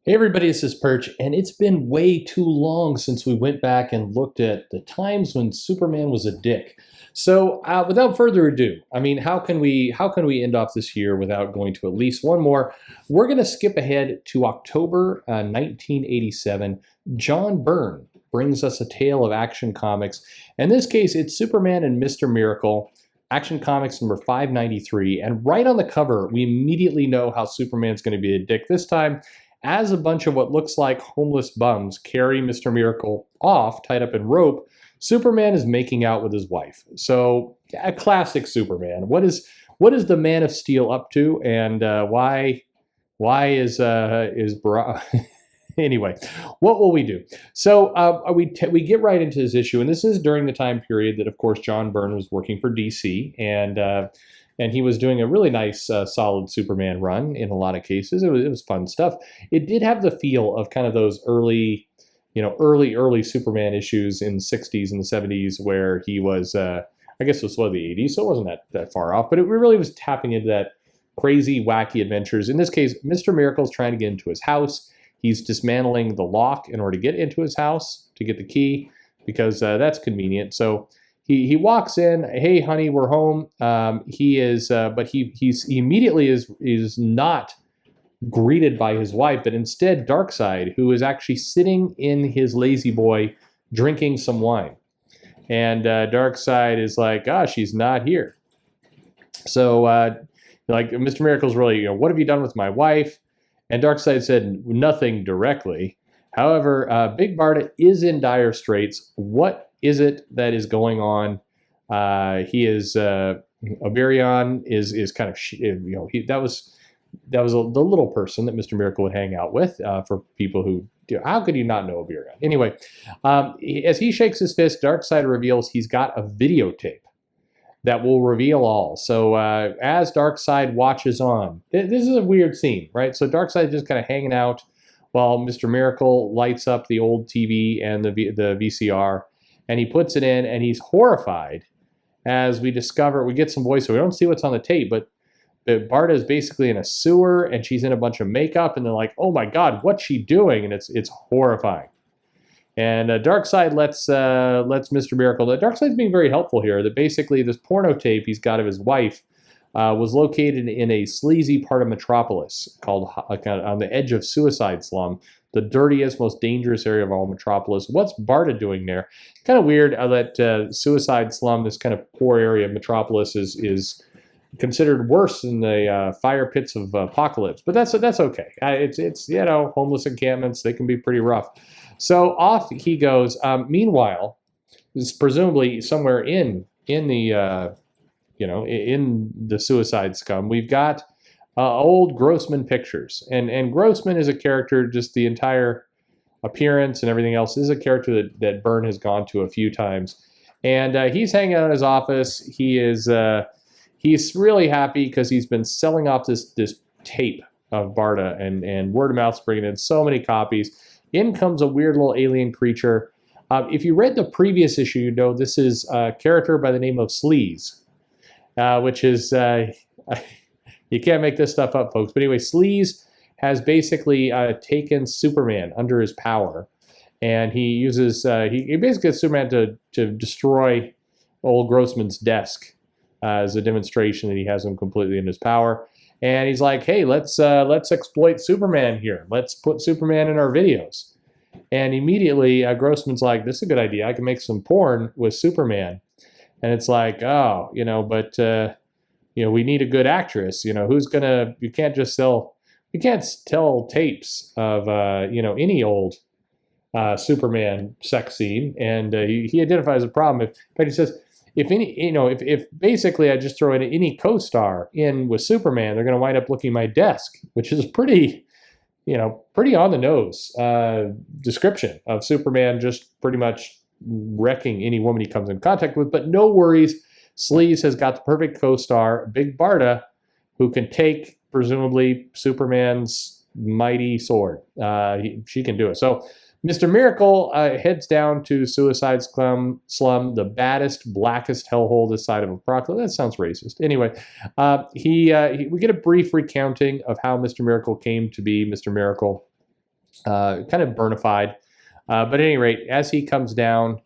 Hey everybody, this is Perch, and it's been way too long since we went back and looked at the times when Superman was a dick. So, without further ado, I mean, how can we end off this year without going to at least one more? We're going to skip ahead to October 1987. John Byrne brings us a tale of Action Comics. In this case, it's Superman and Mr. Miracle. Action Comics number 593, and right on the cover, we immediately know how Superman's going to be a dick this time, as a bunch of what looks like homeless bums carry Mr. Miracle off, tied up in rope. Superman is making out with his wife. So, a classic Superman. What is the Man of Steel up to, and why is anyway? What will we do? So we get right into this issue, and this is during the time period that, of course, John Byrne was working for DC, and he was doing a really nice, solid Superman run in a lot of cases. It was fun stuff. It did have the feel of kind of those early Superman issues in the 60s and the 70s where he was, I guess it was one of the 80s, so it wasn't that far off. But it really was tapping into that crazy, wacky adventures. In this case, Mr. Miracle's trying to get into his house. He's dismantling the lock in order to get into his house, to get the key, because that's convenient. So he walks in. Hey, honey, we're home. He immediately is not greeted by his wife, but instead Darkseid, who is actually sitting in his lazy boy drinking some wine. And Darkseid is like, she's not here. So like Mr. Miracle's really, what have you done with my wife? And Darkseid said nothing directly. However, Big Barda is in dire straits. What is it that is going on? He is Averion is kind of that was the little person that Mr. Miracle would hang out with. For people who how could you not know Averion? Anyway, as he shakes his fist, Darkseid reveals he's got a videotape that will reveal all. So as Darkseid watches on, this is a weird scene, right? So Darkseid is just kind of hanging out while Mr. Miracle lights up the old TV and the VCR, and he puts it in, and he's horrified as we discover, we get some voiceover. We don't see what's on the tape, but Barda is basically in a sewer, and she's in a bunch of makeup, and they're like, oh my God, what's she doing? And it's horrifying. And Darkseid lets Mr. Miracle, Darkseid's being very helpful here, that basically this porno tape he's got of his wife was located in a sleazy part of Metropolis called on the edge of Suicide Slum, the dirtiest, most dangerous area of all Metropolis. What's Barda doing there? Kind of weird that Suicide Slum, this kind of poor area of Metropolis, is considered worse than the fire pits of Apocalypse, but that's okay. It's homeless encampments, they can be pretty rough. So off he goes. Meanwhile, this is presumably somewhere in the in the Suicide Scum, we've got old Grossman pictures, and Grossman is a character. Just the entire appearance and everything else is a character that Byrne has gone to a few times, and he's hanging out in his office. He's really happy because he's been selling off this tape of Barda, and word of mouth's bringing in so many copies. In comes a weird little alien creature. If you read the previous issue, you know this is a character by the name of Sleaze, which is, you can't make this stuff up, folks. But anyway, Sleaze has basically taken Superman under his power, and he uses, he basically gets Superman to destroy old Grossman's desk as a demonstration that he has him completely in his power. And he's like, hey, let's exploit Superman here. Let's put Superman in our videos. And immediately Grossman's like, this is a good idea. I can make some porn with Superman. And it's like, but we need a good actress. You can't tell tapes of, any old Superman sex scene. And he identifies a problem. In fact, he says, if basically I just throw in any co-star in with Superman, they're going to wind up looking at my desk, which is pretty on the nose description of Superman just pretty much wrecking any woman he comes in contact with. But no worries, Sleaze has got the perfect co-star, Big Barda, who can take presumably Superman's mighty sword. She can do it. So Mr. Miracle heads down to Suicide Slum, the baddest, blackest hellhole this side of Apocalypse. That sounds racist. Anyway, we get a brief recounting of how Mr. Miracle came to be Mr. Miracle. kind of burnified. But at any rate, as he comes down,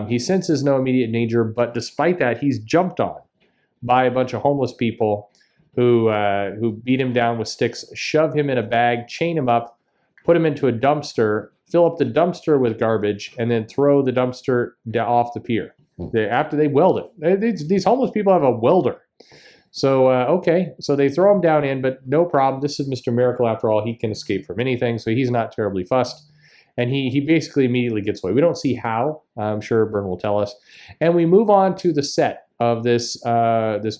he senses no immediate danger, but despite that, he's jumped on by a bunch of homeless people who beat him down with sticks, shove him in a bag, chain him up, put him into a dumpster, fill up the dumpster with garbage, and then throw the dumpster off the pier. After they weld it. These homeless people have a welder. So, okay, so they throw him down in, but no problem. This is Mr. Miracle after all. He can escape from anything, so he's not terribly fussed. And he basically immediately gets away. We don't see how. I'm sure Byrne will tell us. And we move on to the set of this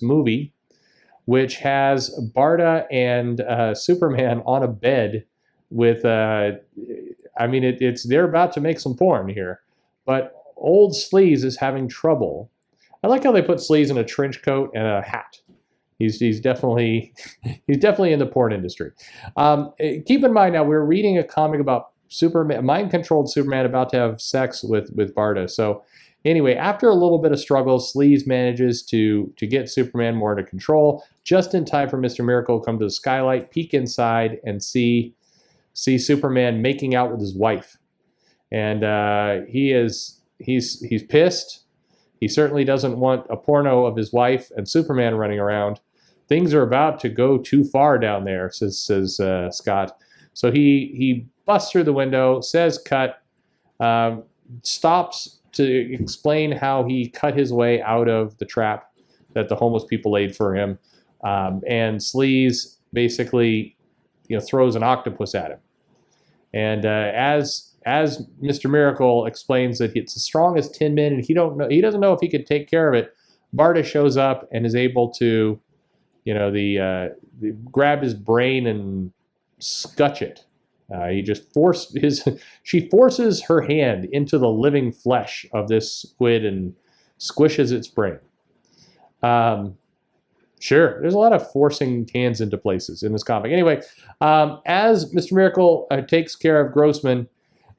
movie, which has Barda and Superman on a bed with, they're about to make some porn here. But old Sleaze is having trouble. I like how they put Sleaze in a trench coat and a hat. He's definitely in the porn industry. Keep in mind now, we're reading a comic about Superman, mind-controlled Superman about to have sex with Barda. So anyway, after a little bit of struggle, Sleaze manages to get Superman more under control, just in time for Mr. Miracle to come to the skylight, peek inside, and see Superman making out with his wife. And he's pissed. He certainly doesn't want a porno of his wife and Superman running around. Things are about to go too far down there, says Scott. So he busts through the window, says cut, stops to explain how he cut his way out of the trap that the homeless people laid for him. And Sleaze basically throws an octopus at him. And as Mr. Miracle explains that it's as strong as 10 men and he doesn't know if he could take care of it, Barda shows up and is able to grab his brain and scutch it. She forces her hand into the living flesh of this squid and squishes its brain. Sure, there's a lot of forcing hands into places in this comic. Anyway, as Mr. Miracle takes care of Grossman,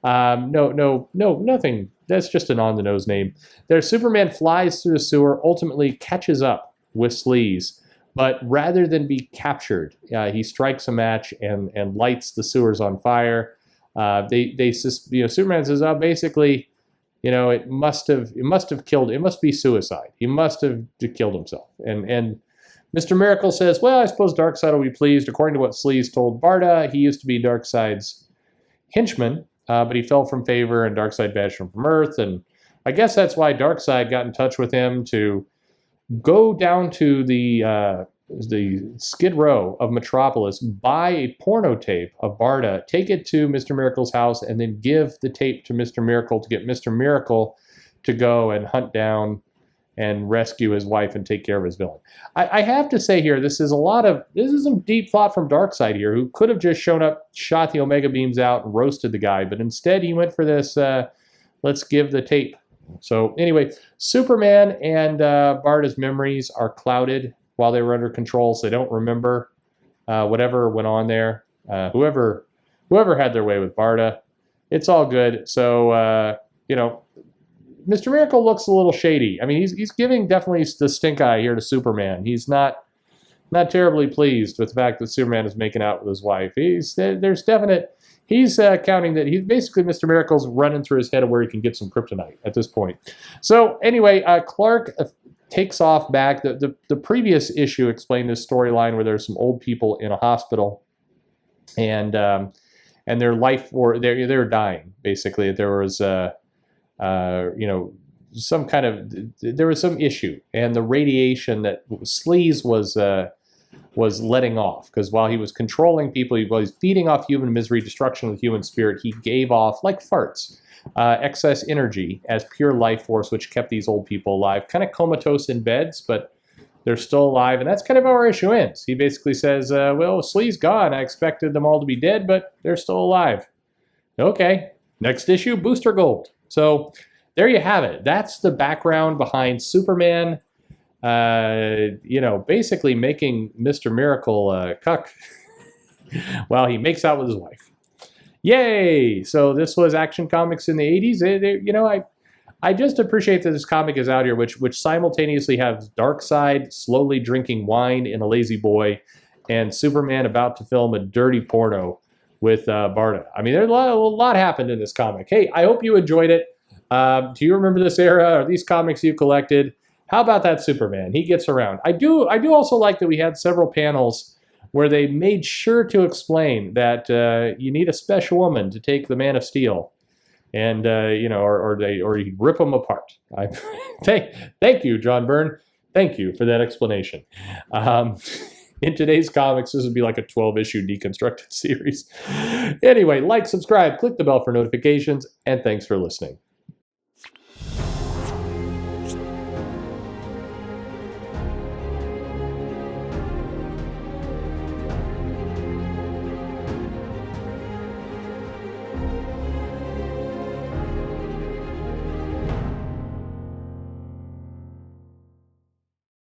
nothing. That's just an on-the-nose name. Superman flies through the sewer, ultimately catches up with Sleaze. But rather than be captured, he strikes a match and lights the sewers on fire. Superman says, basically, it must have killed. It must be suicide. He must have killed himself. And Mr. Miracle says, well, I suppose Darkseid will be pleased. According to what Sleaze told Barda, he used to be Darkseid's henchman, but he fell from favor and Darkseid banished him from Earth. And I guess that's why Darkseid got in touch with him to go down to the Skid Row of Metropolis, buy a porno tape of Barda, take it to Mr. Miracle's house, and then give the tape to Mr. Miracle to get Mr. Miracle to go and hunt down and rescue his wife and take care of his villain. I have to say here, this is some deep thought from Darkseid here, who could have just shown up, shot the Omega beams out, and roasted the guy, but instead he went for this, let's give the tape. So anyway, Superman and Barda's memories are clouded while they were under control, so they don't remember whatever went on there. Whoever had their way with Barda, it's all good. So Mr. Miracle looks a little shady. I mean, he's giving definitely the stink eye here to Superman. He's not terribly pleased with the fact that Superman is making out with his wife. He's counting that he's basically Mr. Miracle's running through his head of where he can get some kryptonite at this point. So anyway, Clark takes off back. The previous issue explained this storyline where there's some old people in a hospital, and their life they're dying basically. There was there was some issue, and the radiation that Sleaze was letting off, because while he was controlling people, while he's feeding off human misery, destruction of the human spirit, he gave off, like farts, excess energy as pure life force, which kept these old people alive, kind of comatose in beds, but they're still alive, and that's kind of how our issue ends. He basically says, well, Sleaze gone. I expected them all to be dead, but they're still alive. Okay, next issue, Booster Gold. So there you have it. That's the background behind Superman, basically making Mr. Miracle cuck while he makes out with his wife. Yay! So this was Action Comics in the 80s. I just appreciate that this comic is out here, which simultaneously has Darkseid slowly drinking wine in a lazy boy and Superman about to film a dirty porno with Barda. I mean, there's a lot happened in this comic. Hey, I hope you enjoyed it. Do you remember this era or these comics you collected? How about that Superman? He gets around. I do also like that we had several panels where they made sure to explain that you need a special woman to take the Man of Steel, and or you rip them apart. Thank you, John Byrne. Thank you for that explanation. In today's comics, this would be like a 12-issue deconstructed series. Anyway, like, subscribe, click the bell for notifications, and thanks for listening.